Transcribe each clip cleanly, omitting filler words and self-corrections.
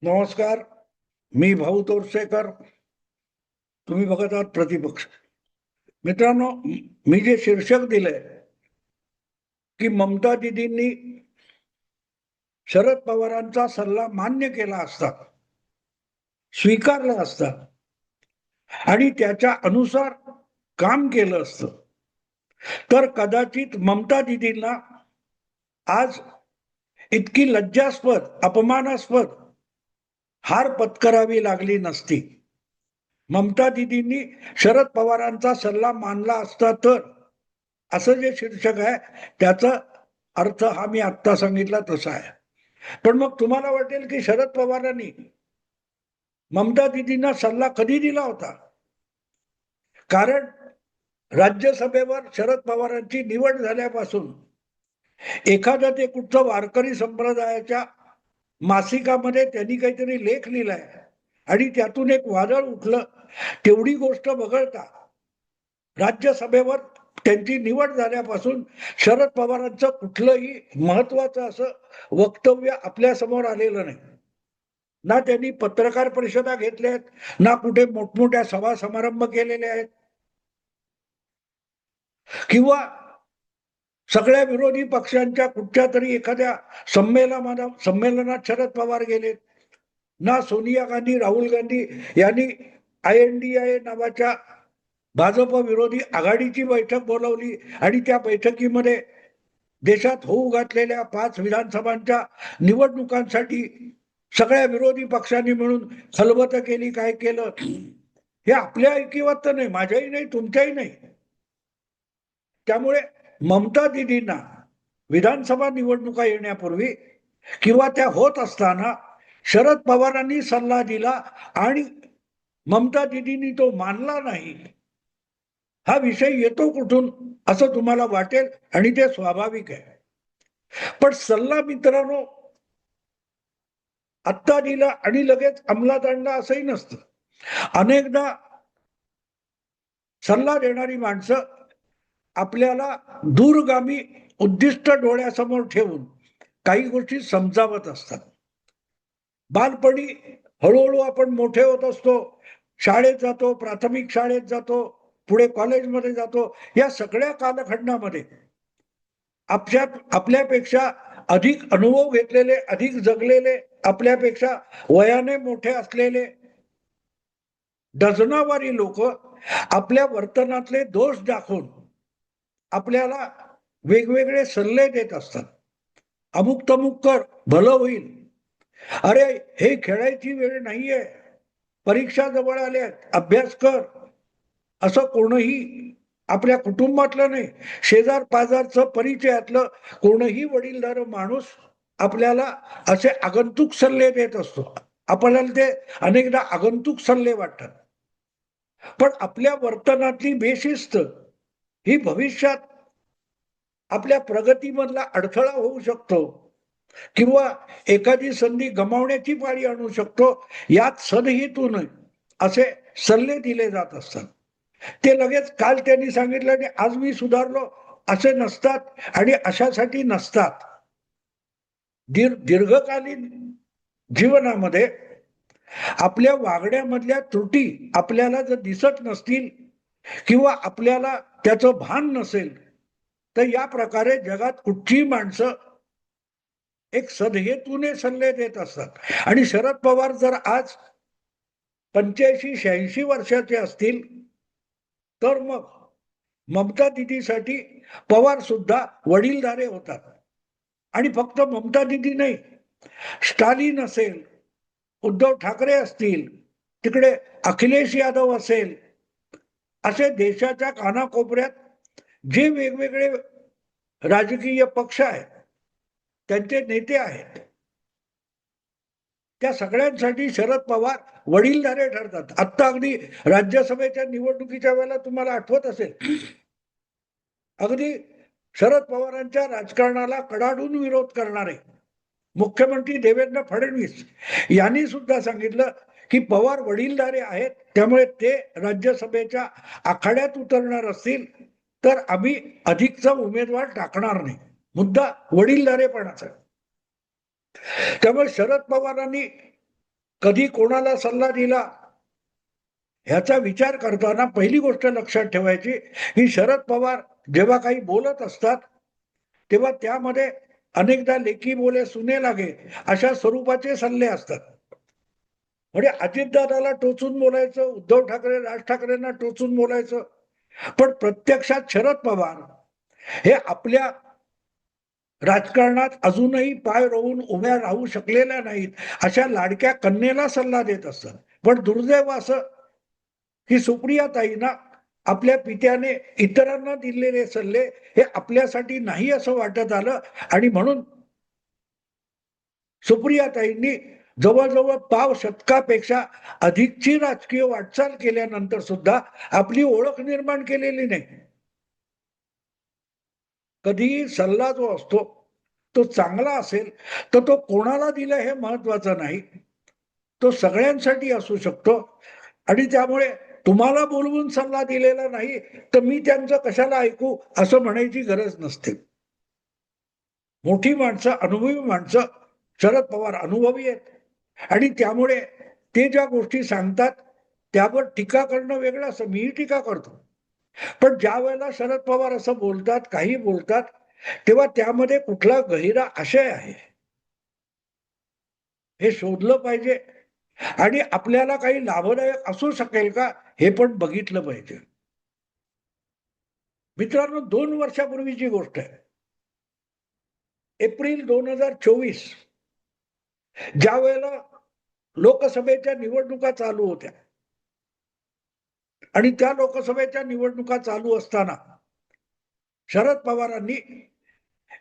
नमस्कार. मी भाऊ तोरसेकर. तुम्ही बघत आहात प्रतिपक्ष. मित्रांनो, मी जे शीर्षक दिलंय की ममता दिदींनी शरद पवारांचा सल्ला मान्य केला असता, स्वीकारला असता आणि त्याच्या अनुसार काम केलं असतं तर कदाचित ममता दिदींना आज इतकी लज्जास्पद, अपमानास्पद हार पत्करावी लागली नसती. ममता दिदींनी शरद पवारांचा सल्ला मानला असता तर, असं जे शीर्षक आहे त्याचा अर्थ हा मी आत्ता सांगितला तसा आहे. पण मग तुम्हाला वाटेल की शरद पवारांनी ममता दिदींना सल्ला कधी दिला होता? कारण राज्यसभेवर शरद पवारांची निवड झाल्यापासून एखादा ते कुठचं वारकरी संप्रदायाच्या मासिकामध्ये त्यांनी काहीतरी लेख लिहिलाय आणि त्यातून एक वादळ उठलं, तेवढी गोष्ट वगळता राज्यसभेवर त्यांची निवड झाल्यापासून शरद पवारांचं कुठलंही महत्वाचं असं वक्तव्य आपल्या समोर आलेलं नाही. ना त्यांनी पत्रकार परिषदा घेतल्या आहेत, ना कुठे मोठमोठ्या सभा समारंभ केलेले आहेत, किंवा सगळ्या विरोधी पक्षांच्या कुठच्या तरी एखाद्या संमेलनात शरद पवार गेलेत. ना सोनिया गांधी, राहुल गांधी यांनी INDA नावाच्या भाजप विरोधी आघाडीची बैठक बोलावली आणि त्या बैठकीमध्ये देशात होऊ घातलेल्या 5 विधानसभांच्या निवडणुकांसाठी सगळ्या विरोधी पक्षांनी मिळून खलबत केली. काय केलं हे आपल्या ऐकिवात नाही, माझ्याही नाही, तुमच्याही नाही. त्यामुळे ममता दिदींना विधानसभा निवडणुका येण्यापूर्वी किंवा त्या होत असताना शरद पवारांनी सल्ला दिला आणि ममता दिदींनी तो मानला नाही, हा विषय येतो कुठून असं तुम्हाला वाटेल आणि ते स्वाभाविक आहे. पण सल्ला मित्रांनो आत्ता दिला आणि लगेच अंमलात आणला असंही नसतं. अनेकदा सल्ला देणारी माणसं आपल्याला दूरगामी उद्दिष्ट डोळ्यासमोर ठेवून काही गोष्टी समजावत असतात. बालपणी हळूहळू आपण मोठे होत असतो, शाळेत जातो, प्राथमिक शाळेत जातो, पुढे कॉलेजमध्ये जातो. या सगळ्या कालखंडामध्ये आपल्यापेक्षा अधिक अनुभव घेतलेले, अधिक जगलेले, आपल्यापेक्षा वयाने मोठे असलेले डझनावारी लोक आपल्या वर्तनातले दोष दाखवून आपल्याला वेगवेगळे सल्ले देत असतात. अमुक तमुक कर, भलं होईल. अरे, हे खेळायची वेळ नाहीये, परीक्षा जवळ आल्यात, अभ्यास कर. असं कोणही आपल्या कुटुंबातलं नाही, शेजार पाजारचं, परिचयातलं कोणही वडीलधार माणूस आपल्याला असे आगंतुक सल्ले देत असतो. आपल्याला ते अनेकदा आगंतुक सल्ले वाटतात. पण आपल्या वर्तनातली बेशिस्त ही भविष्यात आपल्या प्रगतीमधला अडथळा होऊ शकतो किंवा एखादी संधी गमावण्याची पाळी आणू शकतो. यात सदहेतून असे सल्ले दिले जात असतात. ते लगेच काल त्यांनी सांगितलं आणि आज मी सुधारलो असे नसतात आणि अशासाठी नसतात. दीर्घकालीन जीवनामध्ये आपल्या वागण्यामधल्या त्रुटी आपल्याला जर दिसत नसतील किंवा आपल्याला त्याचं भान नसेल तर या प्रकारे जगात कुठची माणसं एक सदहेतूने सल्ले देत असतात. आणि शरद पवार जर आज 85-86 वर्षाचे असतील तर मग ममता दिदीसाठी पवार सुद्धा वडीलधारे होतात. आणि फक्त ममता दिदी नाही, स्टालिन असेल, उद्धव ठाकरे असतील, तिकडे अखिलेश यादव असेल, असे देशाच्या कानाकोपऱ्यात जे वेगवेगळे राजकीय पक्ष आहेत, त्यांचे नेते आहेत, त्या सगळ्यांसाठी शरद पवार वडीलधारे ठरतात. आत्ता अगदी राज्यसभेच्या निवडणुकीच्या वेळेला तुम्हाला आठवत असेल, अगदी शरद पवारांच्या राजकारणाला कडाडून विरोध करणारे मुख्यमंत्री देवेंद्र फडणवीस यांनी सुद्धा सांगितलं की पवार वडीलधारे आहेत, त्यामुळे ते राज्यसभेच्या आखाड्यात उतरणार असतील तर आम्ही अधिकचा उमेदवार टाकणार नाही. मुद्दा वडीलधारेपणाचा. त्यामुळे शरद पवारांनी कधी कोणाला सल्ला दिला, ह्याचा विचार करताना पहिली गोष्ट लक्षात ठेवायची की शरद पवार जेव्हा काही बोलत असतात तेव्हा त्यामध्ये अनेकदा लेकी बोले सुने लागे अशा स्वरूपाचे सल्ले असतात. म्हणजे अजितदादाला टोचून बोलायचं, उद्धव ठाकरे, राज ठाकरेंना टोचून बोलायचं, पण प्रत्यक्षात शरद पवार हे आपल्या राजकारणात अजूनही पाय रोवून उभ्या राहू शकलेल्या नाहीत अशा लाडक्या कन्येला सल्ला देत असतात. पण दुर्दैव असं की सुप्रियाताईंना आपल्या पित्याने इतरांना दिलेले सल्ले हे आपल्यासाठी नाही असं वाटत आलं आणि म्हणून सुप्रियाताईंनी जवळजवळ पाव शतकापेक्षा अधिकची राजकीय वाटचाल केल्यानंतर सुद्धा आपली ओळख निर्माण केलेली नाही. कधीही सल्ला जो असतो तो चांगला असेल तर तो कोणाला दिला हे महत्वाचं नाही, तो सगळ्यांसाठी असू शकतो. आणि त्यामुळे तुम्हाला बोलवून सल्ला दिलेला नाही तर मी त्यांचं कशाला ऐकू असं म्हणायची गरज नसते. मोठी माणसं, अनुभवी माणसं, शरद पवार अनुभवी आहेत आणि त्यामुळे ते ज्या गोष्टी सांगतात त्यावर टीका करणं वेगळं असं, मीही टीका करतो. पण ज्या वेळेला शरद पवार असं बोलतात, काही बोलतात, तेव्हा त्यामध्ये कुठला गहिरा आशय आहे हे शोधलं पाहिजे आणि आपल्याला काही लाभदायक असू शकेल का हे पण बघितलं पाहिजे. मित्रांनो, 2 वर्षापूर्वीची गोष्ट आहे. एप्रिल 2024 ज्या वेळेला लोकसभेच्या निवडणुका चालू होत्या आणि त्या लोकसभेच्या निवडणुका चालू असताना शरद पवारांनी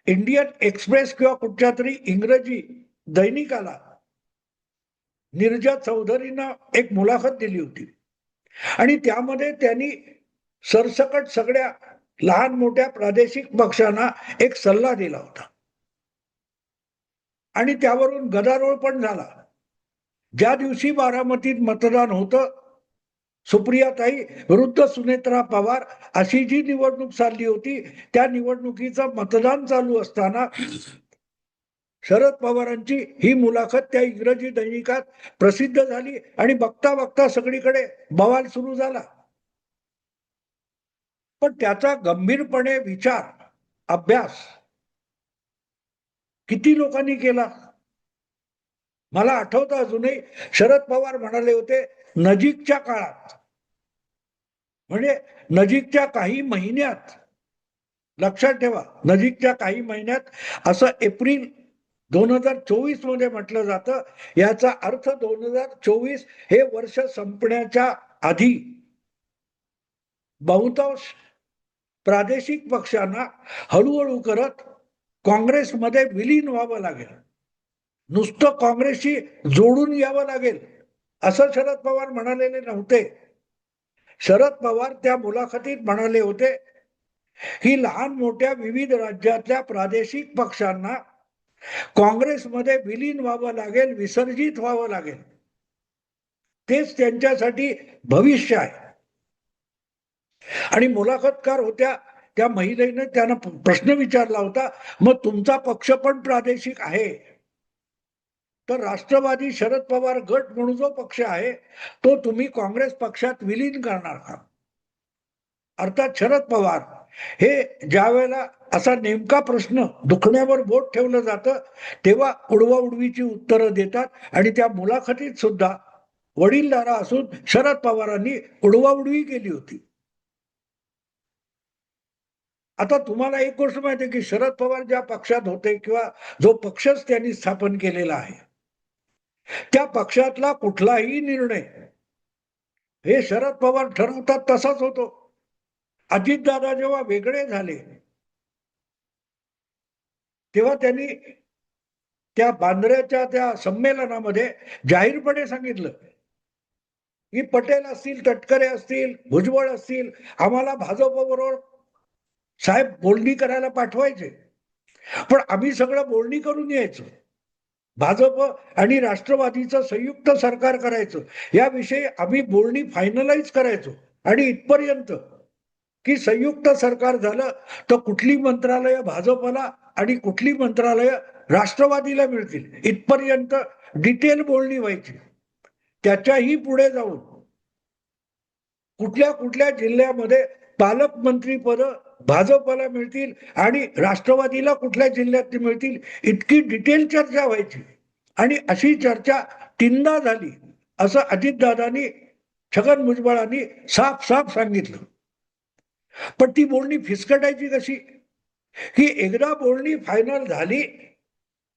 इंडियन एक्सप्रेस किंवा कुठच्या तरी इंग्रजी दैनिकाला नीरजा चौधरींना एक मुलाखत दिली होती आणि त्यामध्ये त्यांनी सरसकट सगळ्या लहान मोठ्या प्रादेशिक पक्षांना एक सल्ला दिला होता आणि त्यावरून गदारोळ पण झाला. ज्या दिवशी बारामतीत मतदान होतं, सुप्रियाताई विरुद्ध सुनेत्रा पवार अशी जी निवडणूक चालली होती त्या निवडणुकीचं मतदान चालू असताना शरद पवारांची ही मुलाखत त्या इंग्रजी दैनिकात प्रसिद्ध झाली आणि बघता बघता सगळीकडे बवाल सुरू झाला. पण त्याचा गंभीरपणे विचार, अभ्यास किती लोकांनी केला? मला आठवतं अजूनही शरद पवार म्हणाले होते नजीकच्या काळात, म्हणजे नजीकच्या काही महिन्यात, लक्षात ठेवा नजीकच्या काही महिन्यात, असं एप्रिल 2024 मध्ये म्हटलं जातं. याचा अर्थ 2024 हे वर्ष संपण्याच्या आधी बहुतांश प्रादेशिक पक्षांना हळूहळू करत काँग्रेसमध्ये विलीन व्हावं लागेल, नुसतं काँग्रेसशी जोडून यावं लागेल असं शरद पवार म्हणालेले नव्हते. शरद पवार त्या मुलाखतीत म्हणाले होते की लहान मोठ्या विविध राज्यातल्या प्रादेशिक पक्षांना काँग्रेसमध्ये विलीन व्हावं लागेल, विसर्जित व्हावं लागेल, तेच त्यांच्यासाठी भविष्य आहे. आणि मुलाखतकार होत्या त्या महिलेने त्यांना प्रश्न विचारला होता, मग तुमचा पक्ष पण प्रादेशिक आहे तर राष्ट्रवादी शरद पवार गट म्हणून जो पक्ष आहे तो तुम्ही काँग्रेस पक्षात विलीन करणार का? अर्थात शरद पवार हे ज्या वेळेला असा नेमका प्रश्न दुखण्यावर बोट ठेवलं जातं तेव्हा उडवाउडवीची उत्तरं देतात आणि त्या मुलाखतीत सुद्धा वडीलधारा असून शरद पवारांनी उडवाउडवी केली होती. आता तुम्हाला एक गोष्ट माहिती आहे की शरद पवार ज्या पक्षात होते किंवा जो पक्षच त्यांनी स्थापन केलेला आहे त्या पक्षातला कुठलाही निर्णय हे शरद पवार ठरवतात तसाच होतो. अजितदादा जेव्हा वेगळे झाले तेव्हा त्यांनी त्या बांद्र्याच्या त्या संमेलनामध्ये जाहीरपणे सांगितलं की पटेल असतील, तटकरे असतील, भुजबळ असतील, आम्हाला भाजपबरोबर साहेब बोलणी करायला पाठवायचे, पण आम्ही सगळं बोलणी करून यायचो. भाजप आणि राष्ट्रवादीचं संयुक्त सरकार करायचं याविषयी आम्ही बोलणी फायनलाइज करायचो आणि इथपर्यंत की संयुक्त सरकार झालं तर कुठली मंत्रालय भाजपला आणि कुठली मंत्रालय राष्ट्रवादीला मिळतील इथपर्यंत डिटेल बोलणी व्हायची. त्याच्याही पुढे जाऊन कुठल्या कुठल्या जिल्ह्यामध्ये पालकमंत्री पद भाजपला मिळतील आणि राष्ट्रवादीला कुठल्या जिल्ह्यात मिळतील, इतकी डिटेल चर्चा व्हायची. आणि अशी चर्चा तीनदा झाली असं अजितदादांनी, छगन भुजबळांनी साफ साफ सांगितलं. पण ती बोलणी फिसकटायची कशी, की एकदा बोलणी फायनल झाली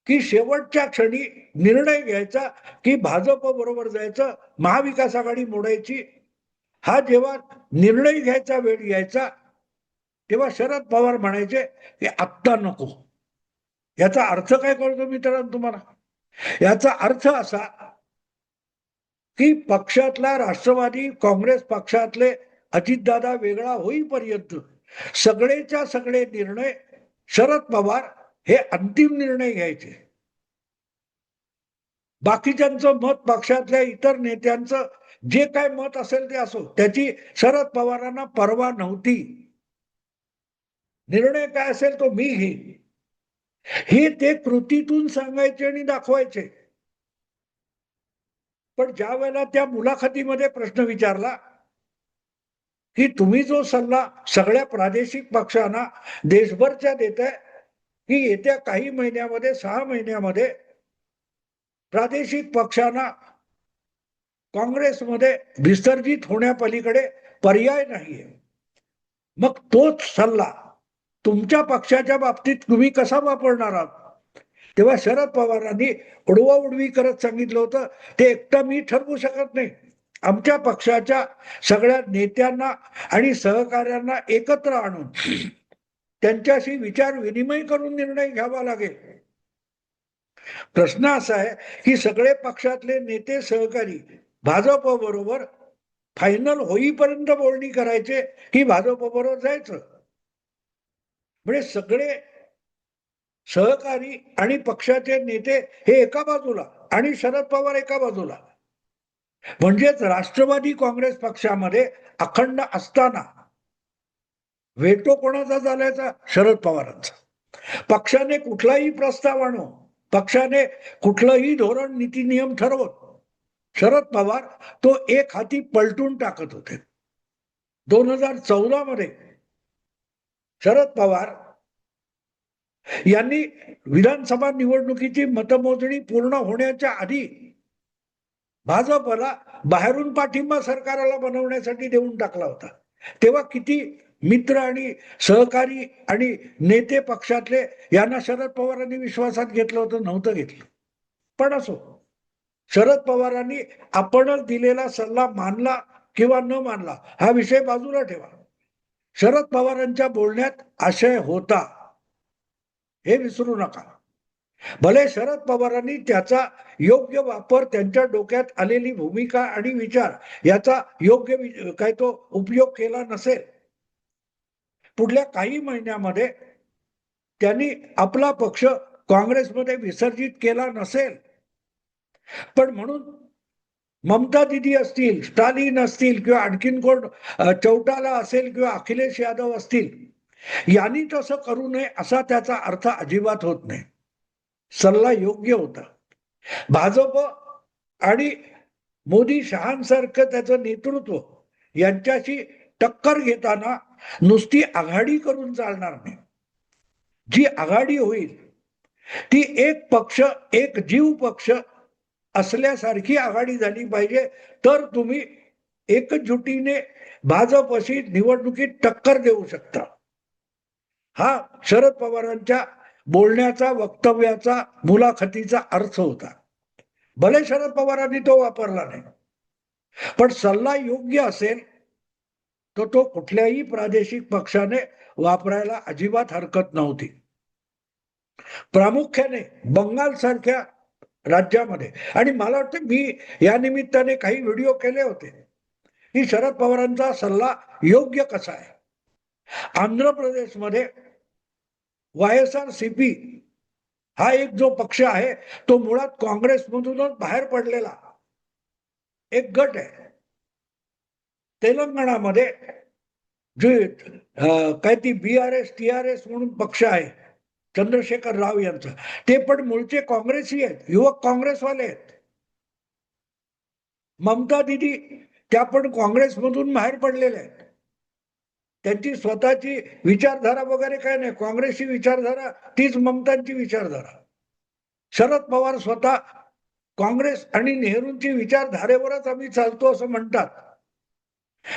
की शेवटच्या क्षणी निर्णय घ्यायचा की भाजप बरोबर जायचं, महाविकास आघाडी मोडायची. हा जेव्हा निर्णय घ्यायचा वेळ यायचा तेव्हा शरद पवार म्हणायचे की आत्ता नको. याचा अर्थ काय कळतो मित्रांनो तुम्हाला? याचा अर्थ असा की पक्षातला राष्ट्रवादी काँग्रेस पक्षातले अजितदादा वेगळा होईपर्यंत सगळेच्या सगळे निर्णय शरद पवार हे अंतिम निर्णय घ्यायचे. बाकीच्यांचं मत, पक्षातल्या इतर नेत्यांचं जे काय मत असेल ते असो, त्याची शरद पवारांना पर्वा नव्हती. निर्णय काय असेल तो मी घेईन, हे ते कृतीतून सांगायचे आणि दाखवायचे. पण ज्या वेळेला त्या मुलाखतीमध्ये प्रश्न विचारला की तुम्ही जो सल्ला सगळ्या प्रादेशिक पक्षांना देशभरच्या देताय की येत्या काही महिन्यामध्ये, 6 महिन्यामध्ये प्रादेशिक पक्षांना काँग्रेसमध्ये विसर्जित होण्यापलीकडे पर्याय नाहीये, मग तोच सल्ला तुमच्या पक्षाच्या बाबतीत तुम्ही कसा वापरणार आहात? तेव्हा शरद पवारांनी उडवाउडवी करत सांगितलं होतं, ते एकटा मी ठरवू शकत नाही. आमच्या पक्षाच्या सगळ्या नेत्यांना आणि सहकार्यांना एकत्र आणून त्यांच्याशी विचार विनिमय करून निर्णय घ्यावा लागेल. प्रश्न असा आहे की सगळे पक्षातले नेते सहकारी भाजप बरोबर फायनल होईपर्यंत बोलणी करायचे की भाजप बरोबर जायचं. म्हणजे सगळे सहकारी आणि पक्षाचे नेते हे एका बाजूला आणि शरद पवार एका बाजूला. म्हणजेच राष्ट्रवादी काँग्रेस पक्षामध्ये अखंड असताना वेटो कोणाचा चालायचा? शरद पवारांचा. पक्षाने कुठलाही प्रस्ताव आणो, पक्षाने कुठलंही धोरण, नीती, नियम ठरवत, शरद पवार तो एक हाती पलटून टाकत होते. 2014 मध्ये शरद पवार यांनी विधानसभा निवडणुकीची मतमोजणी पूर्ण होण्याच्या आधी भाजपला बाहेरून पाठिंबा सरकारला बनवण्यासाठी देऊन टाकला होता. तेव्हा किती मित्र आणि सहकारी आणि नेते पक्षातले यांना शरद पवारांनी विश्वासात घेतलं होतं? नव्हतं घेतलं. पण असो, शरद पवारांनी आपणच दिलेला सल्ला मानला किंवा न मानला हा विषय बाजूला ठेवा. शरद पवारांच्या बोलण्यात आशय होता, हे विसरू नका. भले शरद पवारांनी त्याचा योग्य वापर, त्यांच्या डोक्यात आलेली भूमिका आणि विचार याचा योग्य काय तो उपयोग केला नसेल, पुढल्या काही महिन्यामध्ये त्यांनी आपला पक्ष काँग्रेसमध्ये विसर्जित केला नसेल, पण म्हणून ममता दिदी असतील, स्टालिन असतील किंवा आणखीन कोण चौटाला असेल किंवा अखिलेश यादव असतील, यांनी तसं करू नये असा त्याचा अर्थ अजिबात होत नाही. सल्ला योग्य होता. भाजप आणि मोदी शहांसारखं त्याचं नेतृत्व यांच्याशी टक्कर घेताना नुसती आघाडी करून चालणार नाही. जी आघाडी होईल ती एक पक्ष एक जीव पक्ष असल्यासारखी आघाडी झाली पाहिजे, तर तुम्ही एकजुटीने भाजपशी निवडणुकीत टक्कर देऊ शकता. हा शरद पवारांच्या बोलण्याचा, वक्तव्याचा, मुलाखतीचा अर्थ होता. भले शरद पवारांनी तो वापरला नाही, पण सल्ला योग्य असेल तर तो कुठल्याही प्रादेशिक पक्षाने वापरायला अजिबात हरकत नव्हती. प्रामुख्याने बंगाल सारख्या राज्यामध्ये, आणि मला वाटतं मी या निमित्ताने काही व्हिडिओ केले होते की शरद पवारांचा सल्ला योग्य कसा आहे. आंध्र प्रदेशमध्ये YSRCP हा एक जो पक्ष आहे तो मुळात काँग्रेसमधूनच बाहेर पडलेला एक गट आहे. तेलंगणामध्ये जे काय ती BRS TRS म्हणून पक्ष आहे चंद्रशेखर राव यांचा, ते पण मूळचे काँग्रेसी आहेत, युवक काँग्रेसवाले आहेत. ममता दिदी त्या पण काँग्रेसमधून बाहेर पडलेल्या आहेत. त्यांची स्वतःची विचारधारा वगैरे काय नाही. काँग्रेसची विचारधारा तीच ममतांची विचारधारा. शरद पवार स्वतः काँग्रेस आणि नेहरूंची विचारधारेवरच आम्ही चालतो असं म्हणतात.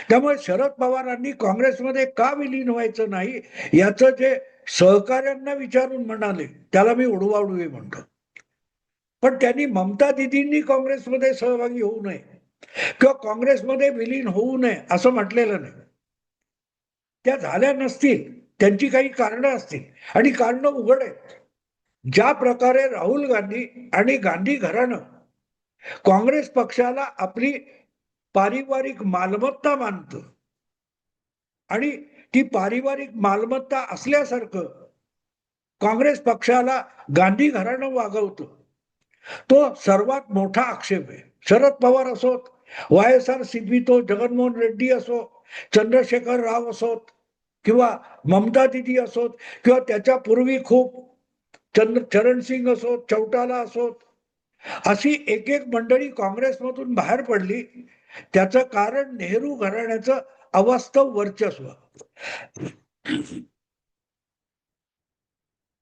त्यामुळे शरद पवारांनी काँग्रेसमध्ये का विलीन व्हायचं नाही याचं जे सहकार्यांना विचारून म्हणाले त्याला मी उडवाउडवी म्हणतो. पण त्यांनी ममता दिदींनी काँग्रेसमध्ये सहभागी होऊ नये किंवा काँग्रेसमध्ये विलीन होऊ नये असं म्हटलेलं नाही. त्या झाल्या नसतील, त्यांची काही कारणं असतील आणि कारणं उघड आहेत. ज्या प्रकारे राहुल गांधी आणि गांधी घराणं काँग्रेस पक्षाला आपली पारिवारिक मालमत्ता मानतं आणि ती पारिवारिक मालमत्ता असल्यासारखं काँग्रेस पक्षाला गांधी घराणं वागवतं, तो सर्वात मोठा आक्षेप आहे. शरद पवार असोत, YSR सिद्वितो, जगनमोहन रेड्डी असो, चंद्रशेखर राव असोत किंवा ममता दिदी असोत किंवा त्याच्या पूर्वी खूप चरणसिंग असोत, चौटाला असोत, अशी एक एक मंडळी काँग्रेसमधून बाहेर पडली. त्याचं कारण नेहरू घराण्याचं अवास्तव वर्चस्व.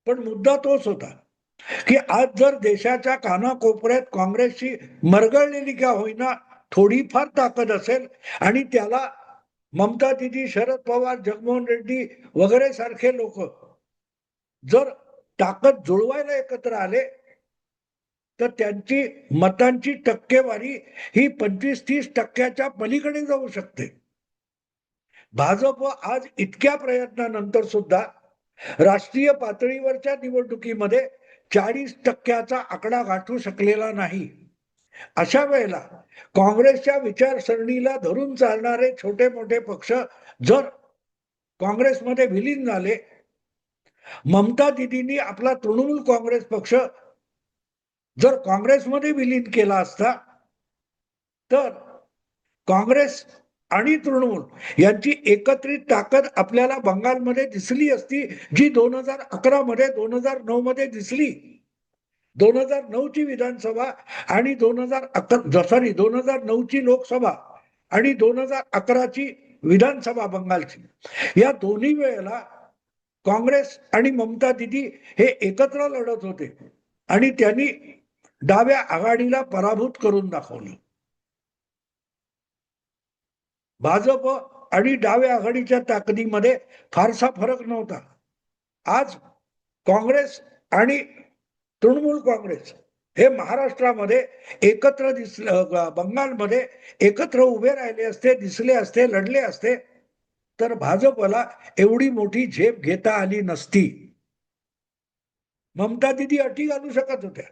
पण मुद्दा तोच होता की आज जर देशाच्या कानाकोपऱ्यात काँग्रेसची मरगळलेली का होईना थोडीफार ताकद असेल आणि त्याला ममता दिदी, शरद पवार, जगनमोहन रेड्डी वगैरे सारखे लोक जर ताकद जुळवायला एकत्र आले तर त्यांची मतांची टक्केवारी ही 25-30% पलीकडे जाऊ शकते. भाजप आज इतक्या प्रयत्नानंतर सुद्धा राष्ट्रीय पातळीवरच्या निवडणुकीमध्ये 40% आकडा गाठू शकलेला नाही. अशा वेळेला काँग्रेसच्या विचारसरणीला धरून चालणारे छोटे मोठे पक्ष जर काँग्रेसमध्ये विलीन झाले, ममता दिदींनी आपला तृणमूल काँग्रेस पक्ष जर काँग्रेसमध्ये विलीन केला असता तर काँग्रेस आणि तृणमूल यांची एकत्रित ताकद आपल्याला बंगालमध्ये दिसली असती, जी 2011 मध्ये 2009 मध्ये दिसली. 2009 ची विधानसभा आणि 2009 ची लोकसभा आणि 2011 ची विधानसभा बंगालची, या दोन्ही वेळेला काँग्रेस आणि ममता दिदी हे एकत्र लढत होते आणि त्यांनी डाव्या आघाडीला पराभूत करून दाखवलं. भाजप आणि डाव्या आघाडीच्या ताकदीमध्ये फारसा फरक नव्हता. आज काँग्रेस आणि तृणमूल काँग्रेस हे महाराष्ट्रामध्ये एकत्र बंगालमध्ये एकत्र उभे राहिले असते, दिसले असते, लढले असते तर भाजपला एवढी मोठी झेप घेता आली नसती. ममता दिदी अटी घालू शकत होत्या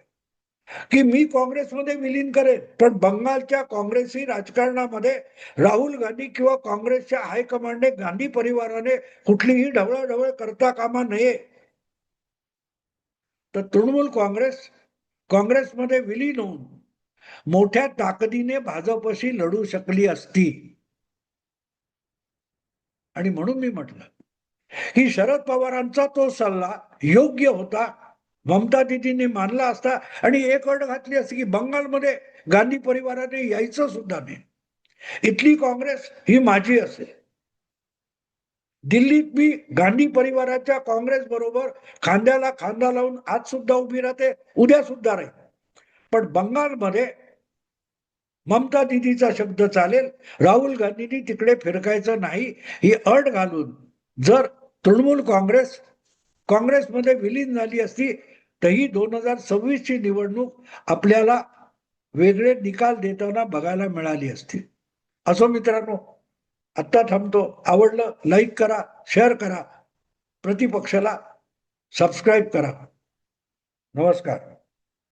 की मी काँग्रेसमध्ये विलीन करेन, पण बंगालच्या काँग्रेसी राजकारणामध्ये राहुल गांधी किंवा काँग्रेसच्या हायकमांडने, गांधी परिवाराने कुठलीही ढवळाढवळ करता कामा नये. तर तृणमूल काँग्रेसमध्ये विलीन होऊन मोठ्या ताकदीने भाजपशी लढू शकली असती. आणि म्हणून मी म्हटलं की शरद पवारांचा तो सल्ला योग्य होता, ममता दिदींनी मानला असता आणि एक अट घातली असती की बंगालमध्ये गांधी परिवाराने यायचं सुद्धा नाही. इथली काँग्रेस ही माझी असेल. दिल्लीत मी गांधी परिवाराच्या काँग्रेस बरोबर खांद्याला खांदा लावून आज सुद्धा उभी राहते, उद्या सुद्धा राहील. पण बंगालमध्ये ममता दिदीचा शब्द चालेल, राहुल गांधींनी तिकडे फिरकायचं नाही ही अट घालून जर तृणमूल काँग्रेसमध्ये विलीन झाली असती तर ही 2026 ची निवडणूक आपल्याला वेगळे निकाल देताना बघायला मिळाली असती. असो मित्रांनो, आत्ता थांबतो. आवडलं लाईक करा, शेअर करा, प्रतिपक्षाला सबस्क्राईब करा. नमस्कार.